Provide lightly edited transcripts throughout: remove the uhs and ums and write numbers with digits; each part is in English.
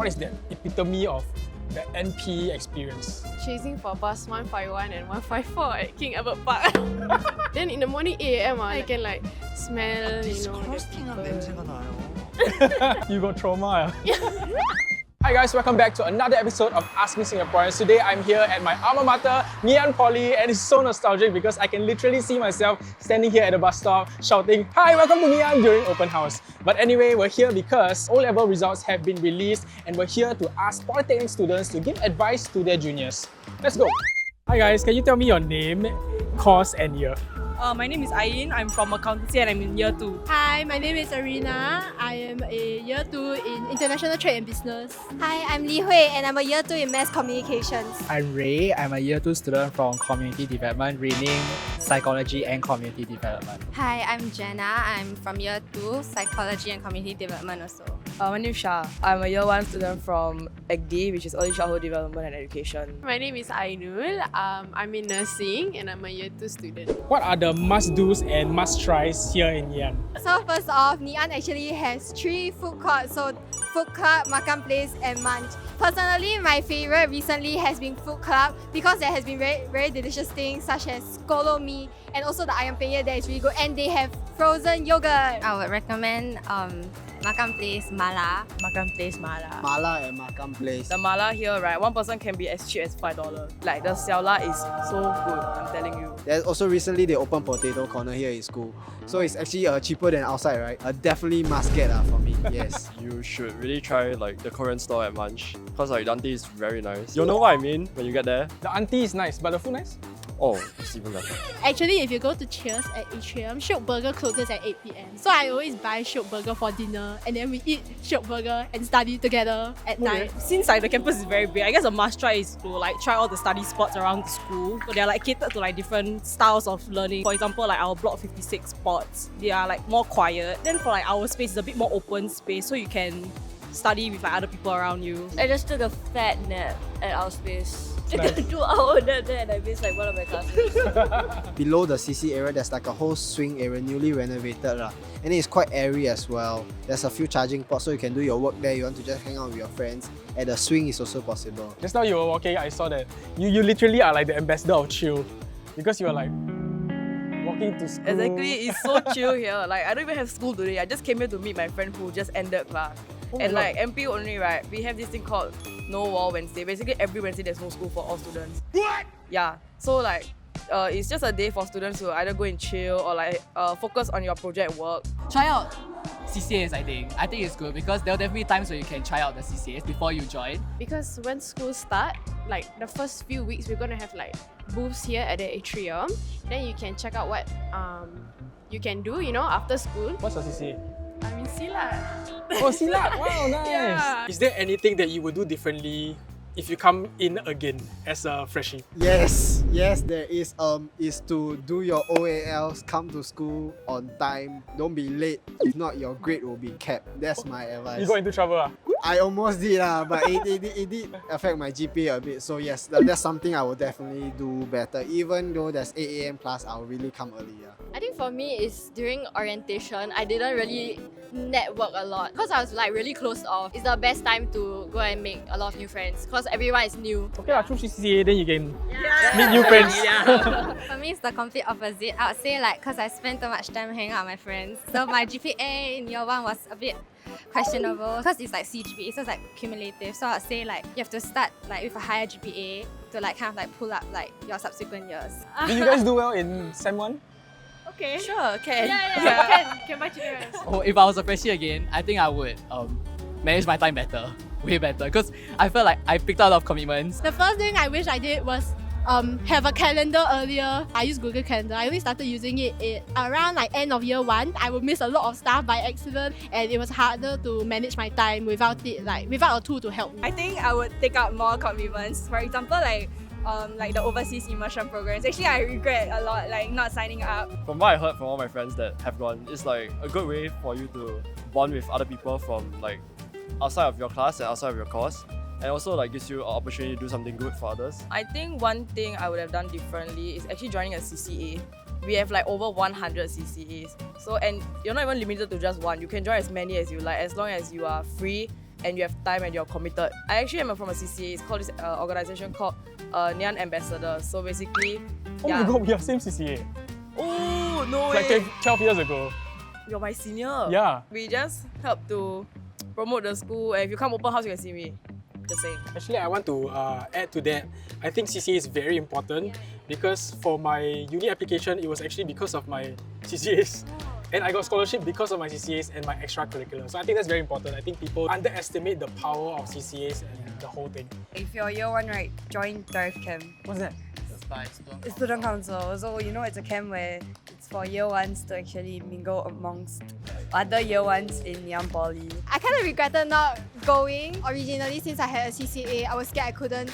What is the epitome of the NP experience? Chasing for bus 151 and 154 at King Albert Park. Then in the morning 8 a.m. I can like smell, you know, You got trauma. Hi guys, welcome back to another episode of Ask Me Singaporeans. Today I'm here at my alma mater, Ngee Ann Poly, and it's so nostalgic because I can literally see myself standing here at the bus stop shouting, "Hi, welcome to Ngee Ann" during open house. But anyway, we're here because O-level results have been released and we're here to ask Polytechnic students to give advice to their juniors. Let's go! Hi guys, can you tell me your name, course and year? My name is Ayin. I'm from accountancy and I'm in year 2. Hi, my name is Arina. I am a year 2 in International Trade and Business. Hi, I'm Li Hui and I'm a year 2 in Mass Communications. I'm Ray. I'm a year 2 student from Community Development, reading Psychology and Community Development. Hi, I'm Jenna. I'm from year 2, Psychology and Community Development also. My name is Shah. I'm a year 1 student from ECD, which is Early Childhood Development and Education. My name is Ainul. I'm in nursing and I'm a year 2 student. What are the must-dos and must-tries here in Ngee Ann? So first off, Ngee Ann actually has 3 food courts. So Food Club, Makan Place and Munch. Personally, my favourite recently has been Food Club because there has been very delicious things such as Kolo Mee and also the ayam penyet that is really good, and they have frozen yogurt. I would recommend Makan Place Mala. Makan Place Mala. Mala and Makan Place. The Mala here, right, one person can be as cheap as $5. Like the xiaola is so good, I'm telling you. There's also recently they opened Potato Corner here in school. So it's actually cheaper than outside, right? Definitely must get for me, yes. You should really try like the Korean store at Munch because like the auntie is very nice. You'll know what I mean when you get there. The auntie is nice, but the food nice? Oh, it's even better. Actually, if you go to Cheers at Atrium, Shiok Burger closes at 8 p.m. So I always buy Shiok Burger for dinner and then we eat Shiok Burger and study together at night. Since like the campus is very big, I guess a must try is to like try all the study spots around the school. So they're like catered to like different styles of learning. For example, like our Block 56 spots, they are like more quiet. Then for like our space, it's a bit more open space so you can study with like other people around you. I just took a fat nap at our space. Nice. 2-hour nap there and I missed like one of my classes. Below the CC area, there's like a whole swing area, newly renovated. And it's quite airy as well. There's a few charging ports so you can do your work there. You want to just hang out with your friends. And the swing is also possible. Just now you were walking, I saw that you literally are like the ambassador of chill because you are like walking to school. Exactly, it's so chill here. Like I don't even have school today. I just came here to meet my friend who just ended class. And like MP only, right, we have this thing called No Wall Wednesday. Basically every Wednesday there's no school for all students. What? Yeah. So like it's just a day for students to either go and chill or like focus on your project work. Try out CCAs, I think it's good because there will definitely be times where you can try out the CCAs before you join. Because when school start, like the first few weeks we're gonna have like booths here at the atrium. Then you can check out what you can do, you know, after school. What's your CCA? I'm in Silat. Oh, Silat! Wow, nice! Yeah. Is there anything that you would do differently if you come in again as a freshie? Yes, there is. Is to do your OALs, come to school on time, don't be late. If not, your grade will be capped. That's my advice. You got into trouble? I almost did, but it did affect my GPA a bit. So yes, that's something I will definitely do better. Even though there's 8 a.m. class, I'll really come earlier. I think for me is during orientation, I didn't really network a lot because I was like really closed off. It's the best time to go and make a lot of new friends because everyone is new. Okay, choose CCA, then you can meet new friends. For me, it's the complete opposite. I would say like because I spent too much time hanging out with my friends. So my GPA in year 1 was a bit questionable because it's like CGPA, so it's like cumulative. So I'd say like you have to start like with a higher GPA to like kind of like pull up like your subsequent years. Did you guys do well in Sem 1? Okay. Sure, can. Can buy chicken rice. Oh, if I was a freshie again, I think I would manage my time better, way better, because I felt like I picked up a lot of commitments. The first thing I wish I did was have a calendar earlier. I use Google Calendar. I only started using it around like end of year 1. I would miss a lot of stuff by accident and it was harder to manage my time without it, like without a tool to help me. I think I would take up more commitments. For example, like the overseas immersion programs. Actually, I regret a lot like not signing up. From what I heard from all my friends that have gone, it's like a good way for you to bond with other people from like outside of your class and outside of your course. And also like gives you an opportunity to do something good for others. I think one thing I would have done differently is actually joining a CCA. We have like over 100 CCAs. So, and you're not even limited to just one. You can join as many as you like as long as you are free and you have time and you're committed. I actually am from a CCA. It's called this organization called You Ngee Ann Ambassadors. So basically, Oh my god, we are same CCA. Oh, no Like way. 12 years ago. You're my senior. Yeah. We just help to promote the school. And if you come open house, you can see me. Just saying. Actually, I want to add to that. I think CCA is very important because for my uni application, it was actually because of my CCAs. And I got scholarship because of my CCAs and my extracurricular. So I think that's very important. I think people underestimate the power of CCAs and the whole thing. If you're year 1, right, join DVECAM. What's that? It's student council. So it's a camp where it's for year 1s to actually mingle amongst other year 1s in Ngee Ann Poly. I kind of regretted not going. Originally, since I had a CCA, I was scared I couldn't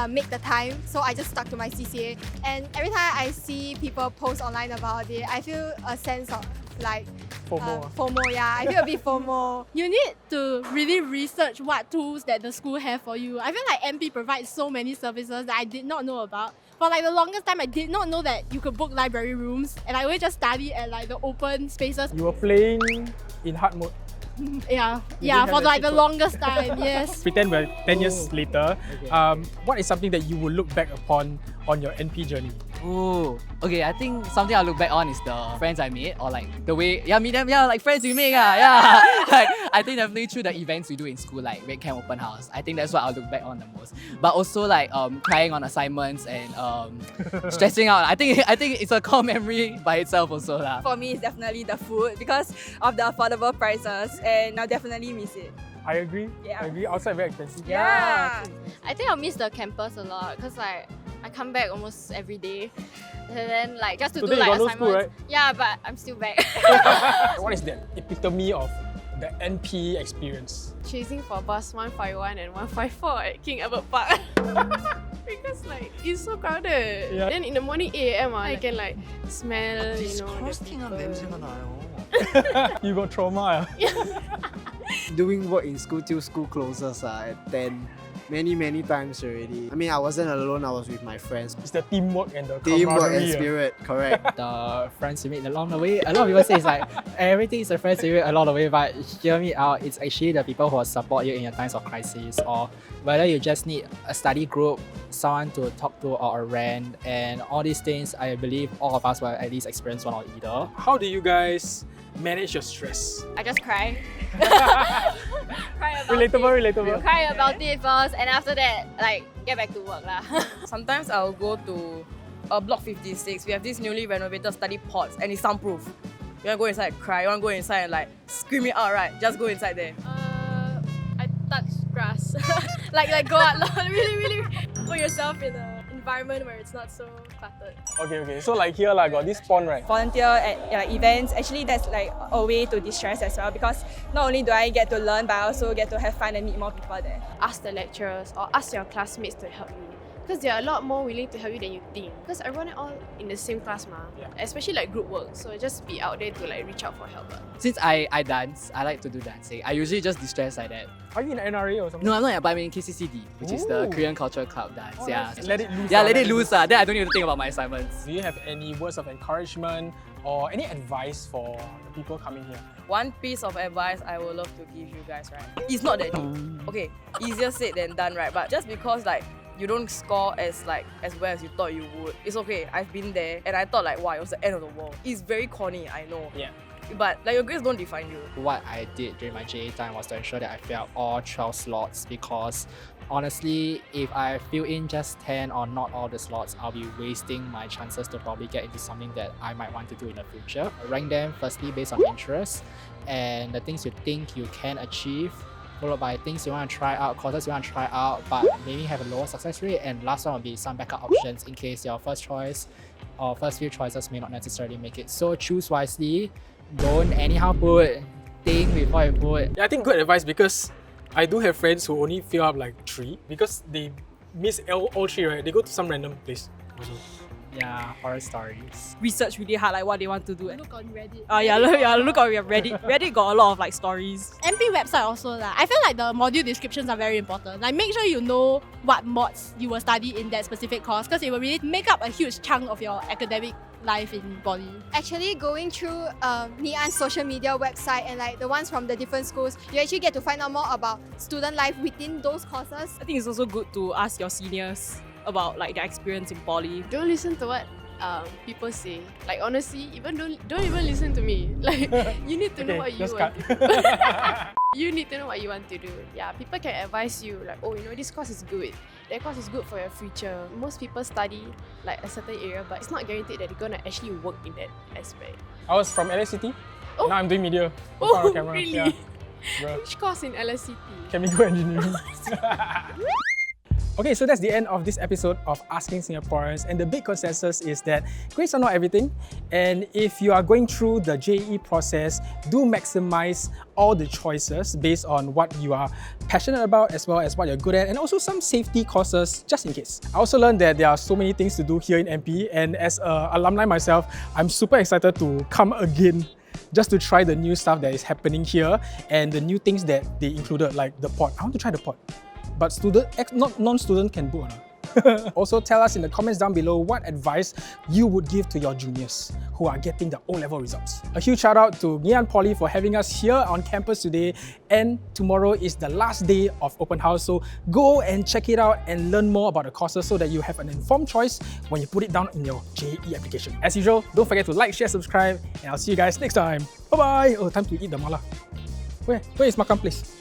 make the time, so I just stuck to my CCA. And every time I see people post online about it, I feel a sense of like FOMO, yeah. I feel a bit FOMO. You need to really research what tools that the school have for you. I feel like MP provides so many services that I did not know about. For like the longest time, I did not know that you could book library rooms, and I always just study at like the open spaces. You were playing in hard mode. Yeah, You yeah, didn't for have like the that longest time, yes. Pretend we're 10 years later. What is something that you will look back upon on your NP journey? Oh, okay. I think something I look back on is the friends I made, or like the way, meet them, like friends we make, yeah. Like I think definitely through the events we do in school, like DVECAM open house. I think that's what I'll look back on the most. But also like crying on assignments and stressing out. I think it's a core memory by itself also lah. For me, it's definitely the food because of the affordable prices, and I'll definitely miss it. I agree. Yeah. I agree. Outside very expensive. Yeah. I think I'll miss the campus a lot because like I come back almost every day. And then like just to Today do like you got no assignments. school, right? Yeah, but I'm still back. What is the epitome of the NP experience? Chasing for bus 151 and 154 at King Albert Park. Because like it's so crowded. Yeah. Then in the morning 8 AM, I can like smell, the people. You got trauma. Doing work in school till school closes at 10. Many times already. I mean, I wasn't alone, I was with my friends. It's the teamwork and the Teamwork and camaraderie. spirit, correct. The friends you made along the way. A lot of people say it's like everything is the friends you made along the way, but hear me out, it's actually the people who support you in your times of crisis, or whether you just need a study group, someone to talk to, or a rant, and all these things. I believe all of us will at least experience one or either. How do you guys manage your stress? I just cry. Cry about Relatable. it. Cry about it first, and after that, like get back to work lah. Sometimes I'll go to Block 56. We have this newly renovated study pods and it's soundproof. You want to go inside and cry, you want to go inside and like scream it out, right? Just go inside there. I touch grass. like go out, really put yourself in an environment where it's not so cluttered. Okay. So like here, got this pond, right? Volunteer at events, actually that's like a way to distress as well, because not only do I get to learn, but I also get to have fun and meet more people there. Ask the lecturers or ask your classmates to help you. Because they are a lot more willing to help you than you think. Because everyone are all in the same class, especially like group work. So just be out there to like reach out for help. Since I dance, I like to do dancing. I usually just distress like that. Are you in NRA or something? No, I'm not, but I'm in KCCD, which is the Ooh. Korean Cultural Club dance. Oh, Yeah. nice. Let it loose. Yeah, let it loose. Then I don't need to think about my assignments. Do you have any words of encouragement or any advice for the people coming here? One piece of advice I would love to give you guys, right? It's not that deep. Okay, easier said than done, right? But just because like you don't score as well as you thought you would, it's okay. I've been there and I thought like, wow, it was the end of the world. It's very corny, I know. Yeah. But like your grades don't define you. What I did during my JA time was to ensure that I filled all 12 slots, because honestly, if I fill in just 10 or not all the slots, I'll be wasting my chances to probably get into something that I might want to do in the future. Rank them firstly based on interest and the things you think you can achieve, followed by things you want to try out, courses you want to try out, but maybe have a lower success rate, and last one will be some backup options in case your first choice or first few choices may not necessarily make it. So choose wisely, don't anyhow put, think before you put. Yeah, I think good advice, because I do have friends who only fill up like 3 because they miss all 3, right? They go to some random place also. Yeah, horror stories. Research really hard, like what they want to do. Look on Reddit. Look on Reddit. Reddit got a lot of like stories. MP website also lah. I feel like the module descriptions are very important. Like make sure you know what mods you will study in that specific course, because it will really make up a huge chunk of your academic life in poly? Actually, going through Ngee Ann's social media website and like the ones from the different schools, you actually get to find out more about student life within those courses. I think it's also good to ask your seniors about like their experience in poly. Don't listen to what people say. Like honestly, even don't even listen to me. Like you need to know what you want to do. You need to know what you want to do. Yeah, people can advise you like, oh, you know, this course is good. That course is good for your future. Most people study like a certain area, but it's not guaranteed that they're gonna actually work in that aspect. I was from LSCT. Oh. Now I'm doing media. in front Oh, of camera. really? Yeah. Bro. Which course in LSCT? Chemical engineering. Okay, so that's the end of this episode of Asking Singaporeans, and the big consensus is that grades are not everything, and if you are going through the JEE process, do maximize all the choices based on what you are passionate about as well as what you're good at, and also some safety courses just in case. I also learned that there are so many things to do here in MP, and as an alumni myself, I'm super excited to come again just to try the new stuff that is happening here and the new things that they included, like the pod. I want to try the pod. But non-student can book or not? Also tell us in the comments down below what advice you would give to your juniors who are getting the O-level results. A huge shout out to Ngee Ann Poly for having us here on campus today, and tomorrow is the last day of open house, so go and check it out and learn more about the courses so that you have an informed choice when you put it down in your JEE application. As usual, don't forget to like, share, subscribe, and I'll see you guys next time. Bye bye! Oh, time to eat the mala. Where is makan place?